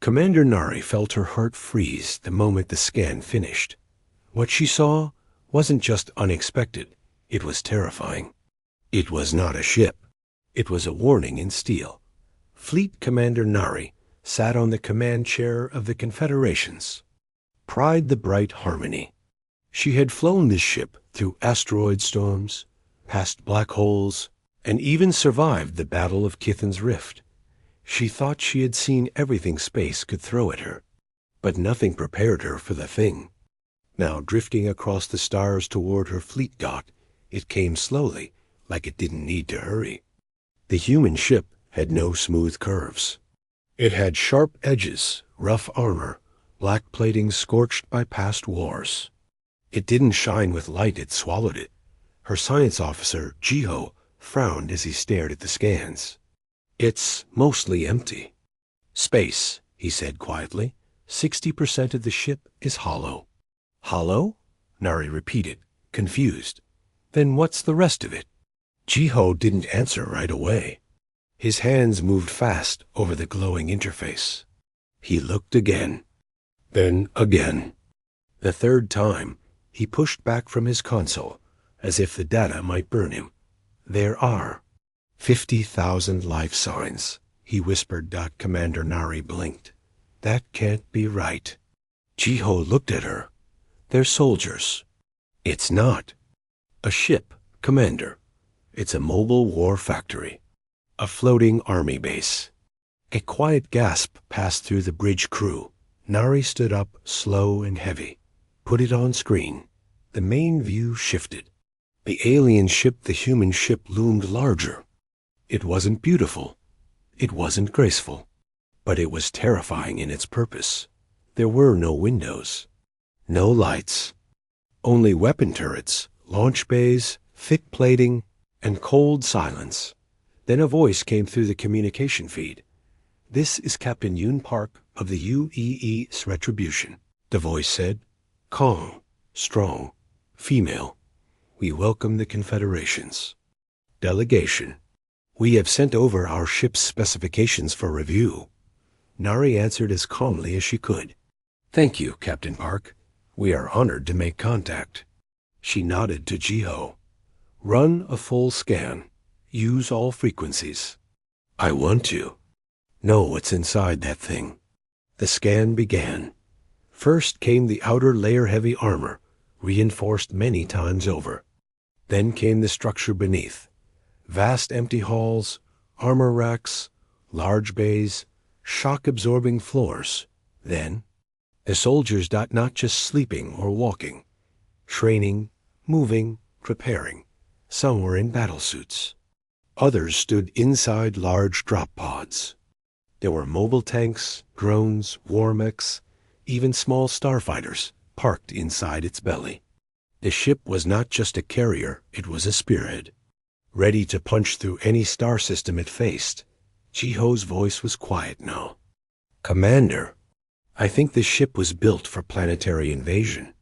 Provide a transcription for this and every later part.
Commander Nari felt her heart freeze the moment the scan finished. What she saw wasn't just unexpected, it was terrifying. It was not a ship. It was a warning in steel. Fleet Commander Nari sat on the command chair of the Confederations. Pride the bright harmony. She had flown this ship through asteroid storms, past black holes, and even survived the Battle of Kithan's Rift. She thought she had seen everything space could throw at her, but nothing prepared her for the thing. Now drifting across the stars toward her fleet got, it came slowly, like it didn't need to hurry. The human ship had no smooth curves. It had sharp edges, rough armor, black plating scorched by past wars. It didn't shine with light, it swallowed it. Her science officer, Jiho, frowned as he stared at the scans. It's mostly empty. Space, he said quietly. 60% of the ship is hollow. Hollow? Nari repeated, confused. Then what's the rest of it? Jiho didn't answer right away. His hands moved fast over the glowing interface. He looked again. Then again. The third time, he pushed back from his console, as if the data might burn him. There are 50,000 life signs, he whispered. Commander Nari blinked. That can't be right. Jiho looked at her. They're soldiers. It's not. A ship, Commander. It's a mobile war factory. A floating army base. A quiet gasp passed through the bridge crew. Nari stood up, slow and heavy. Put it on screen. The main view shifted. The alien ship, the human ship, loomed larger. It wasn't beautiful. It wasn't graceful. But it was terrifying in its purpose. There were no windows. No lights. Only weapon turrets, launch bays, thick plating, and cold silence. Then a voice came through the communication feed. This is Captain Yoon Park of the UEE's Retribution, the voice said. Calm, strong, female. We welcome the Confederations. Delegation. We have sent over our ship's specifications for review. Nari answered as calmly as she could. Thank you, Captain Park. We are honored to make contact. She nodded to Jiho. Run a full scan. Use all frequencies. I want to. Know what's inside that thing. The scan began. First came the outer layer-heavy armor, reinforced many times over. Then came the structure beneath. Vast empty halls, armor racks, large bays, shock-absorbing floors. Then, the soldiers not just sleeping or walking. Training, moving, preparing. Some were in battlesuits. Others stood inside large drop pods. There were mobile tanks, drones, war mechs, even small starfighters parked inside its belly. The ship was not just a carrier, it was a spearhead. Ready to punch through any star system it faced. Jiho's voice was quiet now. Commander, I think this ship was built for planetary invasion.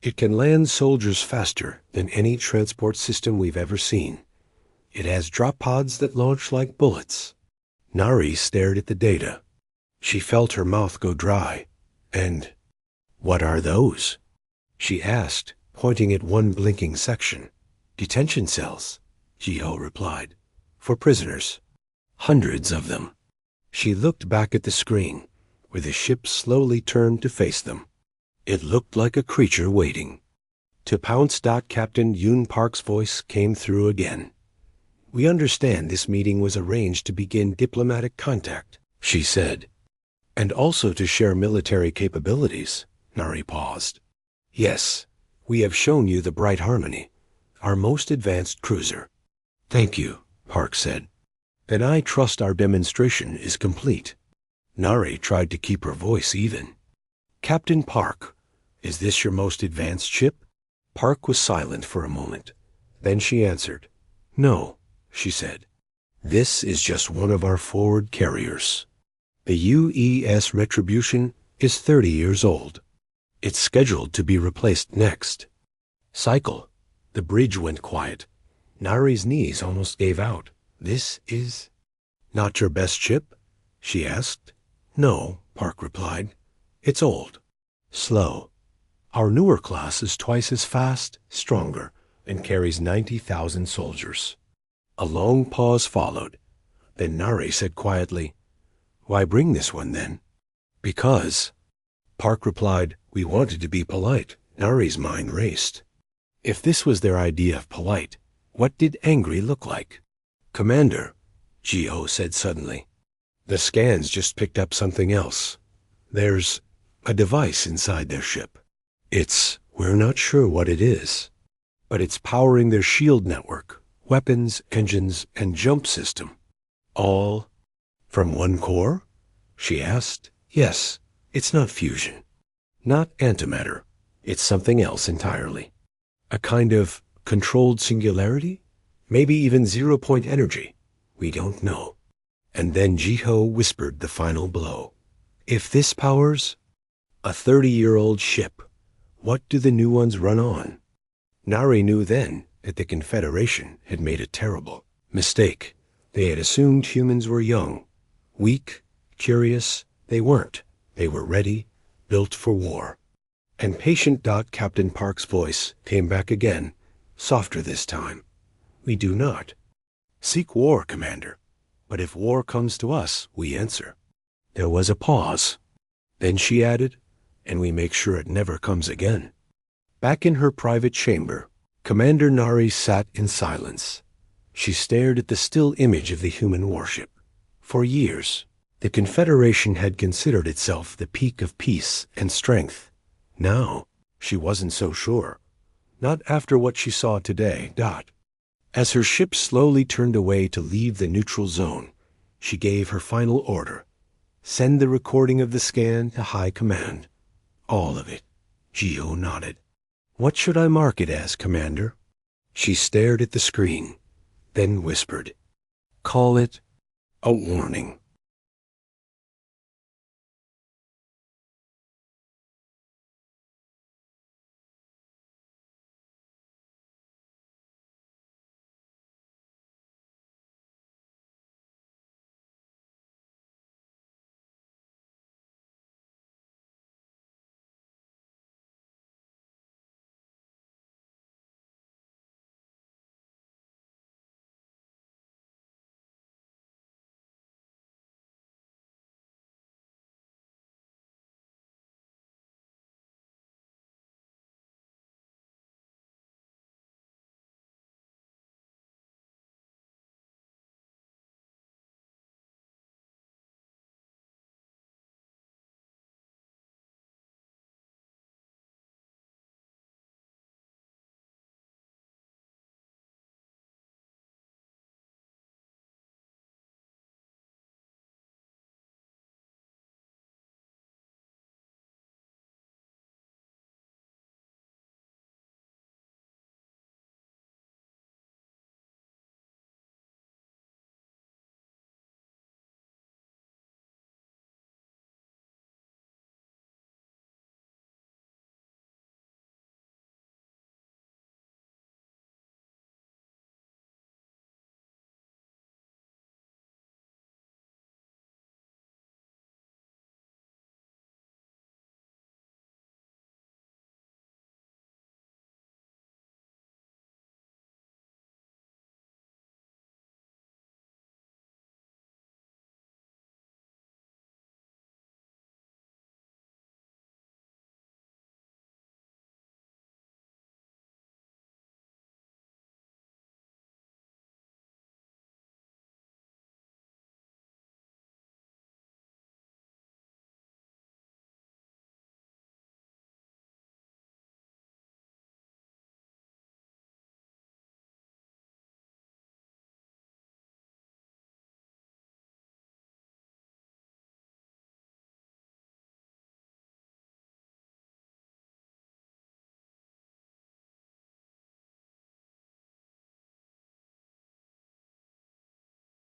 It can land soldiers faster than any transport system we've ever seen. It has drop pods that launch like bullets. Nari stared at the data. She felt her mouth go dry. And what are those? She asked, pointing at one blinking section. Detention cells, Jiho replied. For prisoners. Hundreds of them. She looked back at the screen, where the ship slowly turned to face them. It looked like a creature waiting. To pounce. Captain Yoon Park's voice came through again. We understand this meeting was arranged to begin diplomatic contact, she said. And also to share military capabilities, Nari paused. Yes, we have shown you the Bright Harmony, our most advanced cruiser. Thank you, Park said. Then I trust our demonstration is complete. Nari tried to keep her voice even. Captain Park, is this your most advanced ship? Park was silent for a moment. Then she answered. No, she said. This is just one of our forward carriers. The UES Retribution is 30 years old. It's scheduled to be replaced next. Cycle. The bridge went quiet. Nari's knees almost gave out. This is not your best ship? She asked. No, Park replied. It's old. Slow. Our newer class is twice as fast, stronger, and carries 90,000 soldiers. A long pause followed. Then Nari said quietly, Why bring this one then? Because. Park replied, We wanted to be polite. Nari's mind raced. If this was their idea of polite, what did angry look like? Commander, Geo said suddenly, the scans just picked up something else. There's a device inside their ship. We're not sure what it is, but it's powering their shield network, weapons, engines, and jump system. All from one core? She asked. Yes, it's not fusion, not antimatter. It's something else entirely. A kind of controlled singularity? Maybe even zero-point energy. We don't know. And then Jiho whispered the final blow. If this powers a 30-year-old ship, what do the new ones run on? Nari knew then that the Confederation had made a terrible mistake. They had assumed humans were young, weak, curious. They weren't. They were ready, built for war. And patient Captain Park's voice came back again, softer this time. We do not seek war, Commander. But if war comes to us, we answer. There was a pause. Then she added, and we make sure it never comes again. Back in her private chamber, Commander Nari sat in silence. She stared at the still image of the human warship. For years, the Confederation had considered itself the peak of peace and strength. Now, she wasn't so sure. Not after what she saw today. As her ship slowly turned away to leave the neutral zone, she gave her final order. Send the recording of the scan to High Command. All of it. Geo nodded. What should I mark it as, Commander? She stared at the screen, then whispered. Call it a warning.